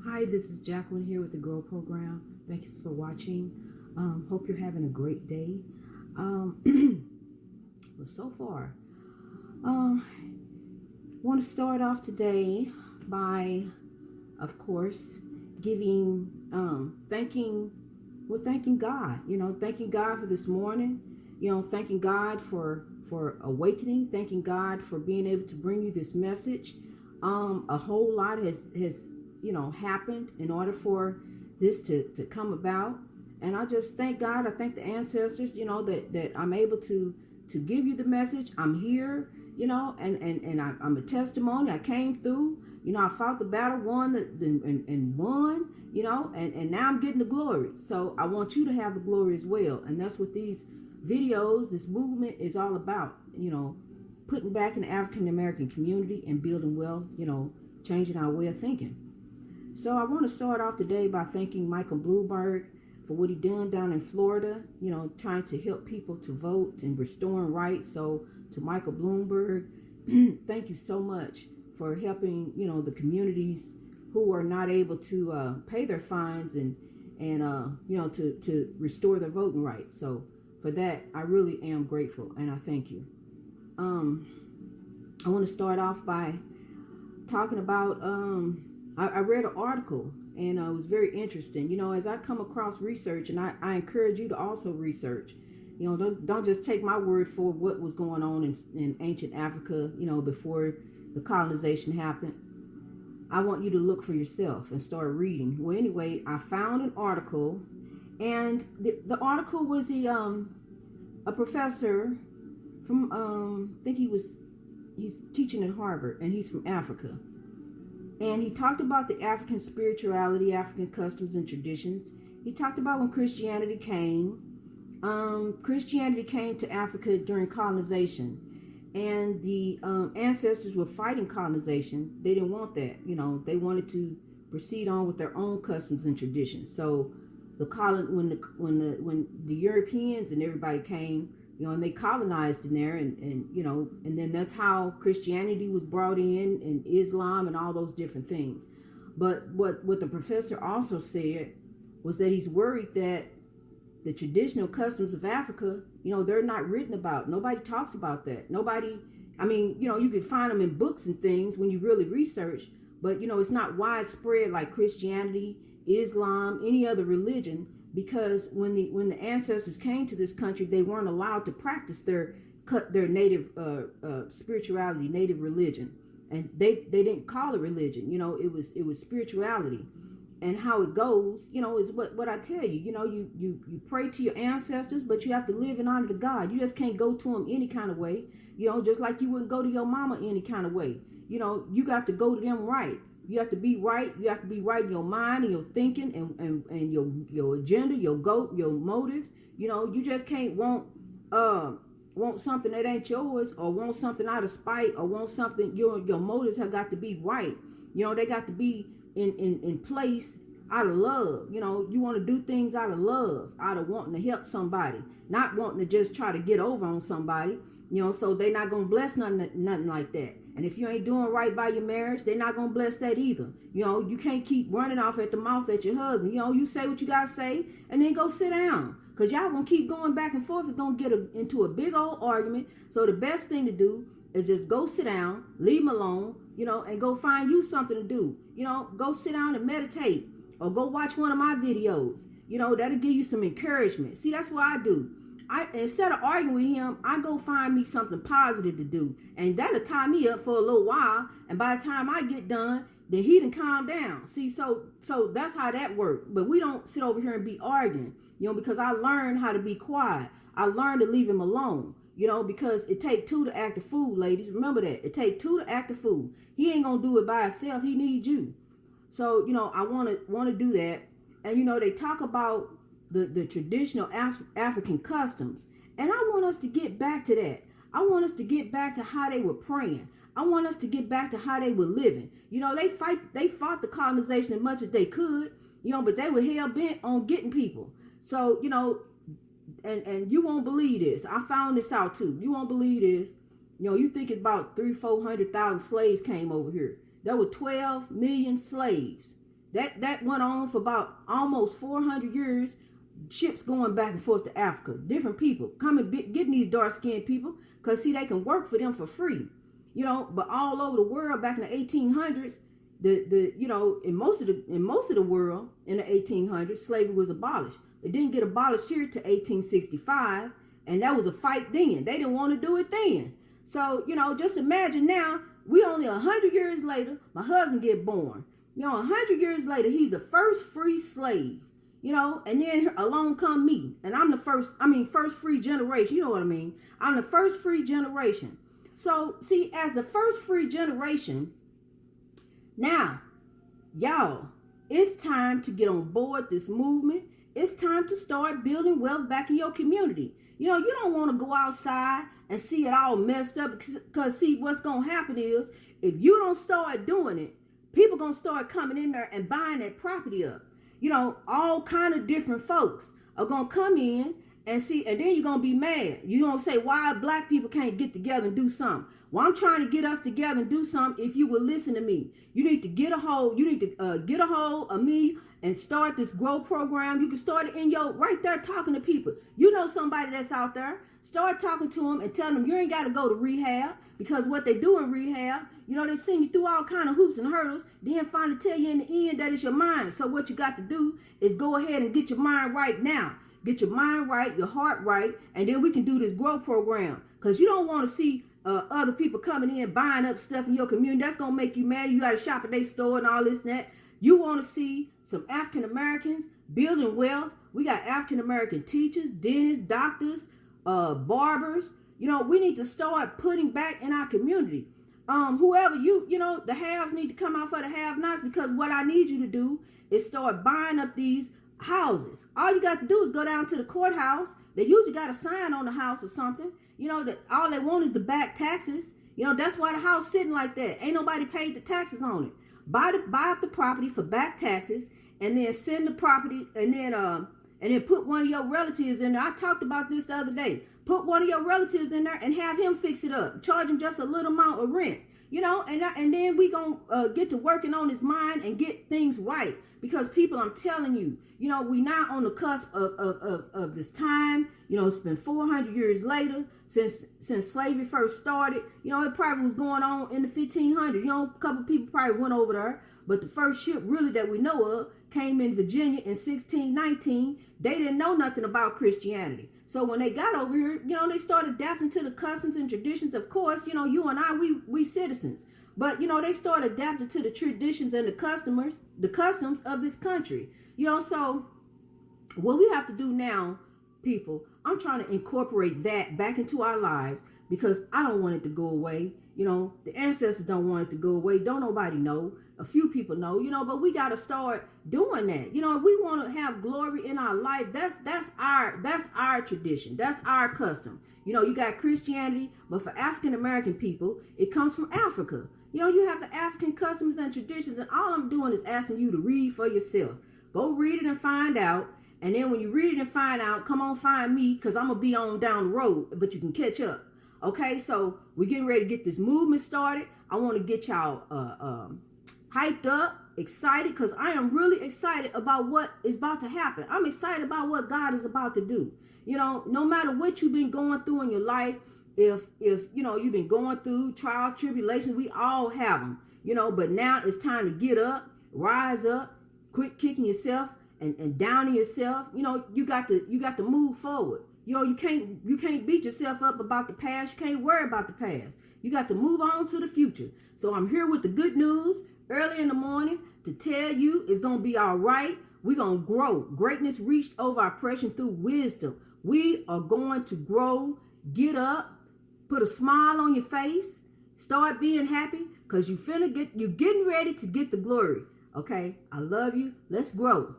Hi, this is Jacqueline here with the GROW program. Thanks for watching. Hope you're having a great day. Well, so far, want to start off today by, of course, giving, thanking God. Thanking God for this morning. Thanking God for awakening. Thanking God for being able to bring you this message. A whole lot has happened in order for this to come about. And I just thank God. I thank the ancestors, that I'm able to give you the message. I'm here, and I'm a testimony. I came through, I fought the battle, won and won, and now I'm getting the glory. So I want you to have the glory as well. And that's what these videos, this movement is all about, putting back in the African American community and building wealth, changing our way of thinking. So I want to start off today by thanking Michael Bloomberg for what he done down in Florida, trying to help people to vote and restoring rights. So to Michael Bloomberg, thank you so much for helping, the communities who are not able to pay their fines and to restore their voting rights. So for that, I really am grateful, and I thank you. I want to start off by talking about I read an article, and it was very interesting. As I come across research, and I encourage you to also research. Don't just take my word for what was going on in ancient Africa, before the colonization happened. I want you to look for yourself and start reading. Well, anyway, I found an article, and the article was a professor from I think he's teaching at Harvard, and he's from Africa. And he talked about the African spirituality, African customs and traditions. He talked about when Christianity came. Christianity came to Africa during colonization. And the ancestors were fighting colonization. They didn't want that. They wanted to proceed on with their own customs and traditions. So when the Europeans and everybody came, and they colonized in there, and then that's how Christianity was brought in, and Islam and all those different things. But what the professor also said was that he's worried that the traditional customs of Africa, they're not written about. Nobody talks about that. Nobody, you can find them in books and things when you really research, but it's not widespread like Christianity, Islam, any other religion. Because when the ancestors came to this country, they weren't allowed to practice their native spirituality, native religion, and they didn't call it religion. It was spirituality, and how it goes, is what I tell you. You pray to your ancestors, but you have to live in honor to God. You just can't go to them any kind of way. Just like you wouldn't go to your mama any kind of way. You got to go to them right. You have to be right. You have to be right in your mind and your thinking and your agenda, your motives. You just can't want something that ain't yours, or want something out of spite, or want something. Your motives have got to be right. They got to be in place out of love. You want to do things out of love, out of wanting to help somebody, not wanting to just try to get over on somebody. So they're not gonna bless nothing like that. And if you ain't doing right by your marriage, they're not gonna bless that either. You can't keep running off at the mouth at your husband. You say what you gotta say, and then go sit down. Cause y'all gonna keep going back and forth. It's gonna get into a big old argument. So the best thing to do is just go sit down, leave them alone, and go find you something to do. Go sit down and meditate, or go watch one of my videos. That'll give you some encouragement. See, that's what I do. Instead of arguing with him, I go find me something positive to do. And that'll tie me up for a little while. And by the time I get done, then he done calm down. See, so that's how that works. But we don't sit over here and be arguing, because I learned how to be quiet. I learned to leave him alone, because it take two to act a fool, ladies. Remember that. It take two to act a fool. He ain't going to do it by himself. He needs you. So, I want to do that. And, they talk about the traditional African customs. And I want us to get back to that. I want us to get back to how they were praying. I want us to get back to how they were living. They fought the colonization as much as they could, but they were hell bent on getting people. So, and you won't believe this. I found this out too. You won't believe this. You think about 300,000-400,000 slaves came over here. There were 12 million slaves. That went on for about almost 400 years. Ships going back and forth to Africa. Different people coming, getting these dark-skinned people, because see, they can work for them for free. But all over the world back in the 1800s, in most of the world in the 1800s, slavery was abolished. It didn't get abolished here to 1865, and that was a fight then. They didn't want to do it then. So, just imagine now, we only 100 years later, my husband get born. 100 years later, he's the first free slave. And then along come me, and I'm the first free generation. You know what I mean? I'm the first free generation. So, see, as the first free generation, now, y'all, it's time to get on board this movement. It's time to start building wealth back in your community. You don't want to go outside and see it all messed up, because see, what's going to happen is, if you don't start doing it, people going to start coming in there and buying that property up. All kind of different folks are going to come in and see, and then you're going to be mad. You're going to say, why black people can't get together and do something? Well, I'm trying to get us together and do something. If you will listen to me, you need to get a hold of me and start this GROW program. You can start it in right there talking to people. Somebody that's out there. Start talking to them and tell them you ain't got to go to rehab, because what they do in rehab, they send you through all kind of hoops and hurdles, then finally tell you in the end that it's your mind. So what you got to do is go ahead and get your mind right now. Get your mind right, your heart right, and then we can do this GROW program. Because you don't want to see other people coming in buying up stuff in your community. That's going to make you mad. You got to shop at their store and all this and that. You want to see some African Americans building wealth. We got African American teachers, dentists, doctors, barbers. We need to start putting back in our community. Whoever the haves need to come out for the have-nots, because what I need you to do is start buying up these houses. All you got to do is go down to the courthouse. They usually got a sign on the house or something. That all they want is the back taxes. That's why the house sitting like that. Ain't nobody paid the taxes on it. Buy up the property for back taxes, and then send the property, and then put one of your relatives in there. I talked about this the other day. Put one of your relatives in there and have him fix it up. Charge him just a little amount of rent. And then we gonna get to working on his mind and get things right. Because people, I'm telling you, we now on the cusp of this time. It's been 400 years later since slavery first started. It probably was going on in the 1500s. A couple people probably went over there. But the first ship really that we know of came in Virginia in 1619. They didn't know nothing about Christianity. So when they got over here, they started adapting to the customs and traditions. Of course, you and I, we citizens. But, they started adapting to the traditions and the customs of this country. So what we have to do now, people, I'm trying to incorporate that back into our lives, because I don't want it to go away. The ancestors don't want it to go away. Don't nobody know. A few people know, but we got to start doing that. If we want to have glory in our life, that's our tradition. That's our custom. You got Christianity, but for African American people, it comes from Africa. You have the African customs and traditions, and all I'm doing is asking you to read for yourself. Go read it and find out. And then when you read it and find out, come on, find me, because I'm going to be on down the road, but you can catch up. Okay, so we're getting ready to get this movement started. I want to get y'all hyped up, excited, because I am really excited about what is about to happen. I'm excited about what God is about to do. No matter what you've been going through in your life, if you've been going through trials, tribulations, we all have them. But now it's time to get up, rise up, quit kicking yourself and downing yourself. You got to move forward. You can't beat yourself up about the past. You can't worry about the past. You got to move on to the future. So I'm here with the good news early in the morning to tell you it's going to be all right. We're going to grow. Greatness reached over oppression through wisdom. We are going to grow. Get up. Put a smile on your face. Start being happy, because you're getting ready to get the glory. Okay? I love you. Let's grow.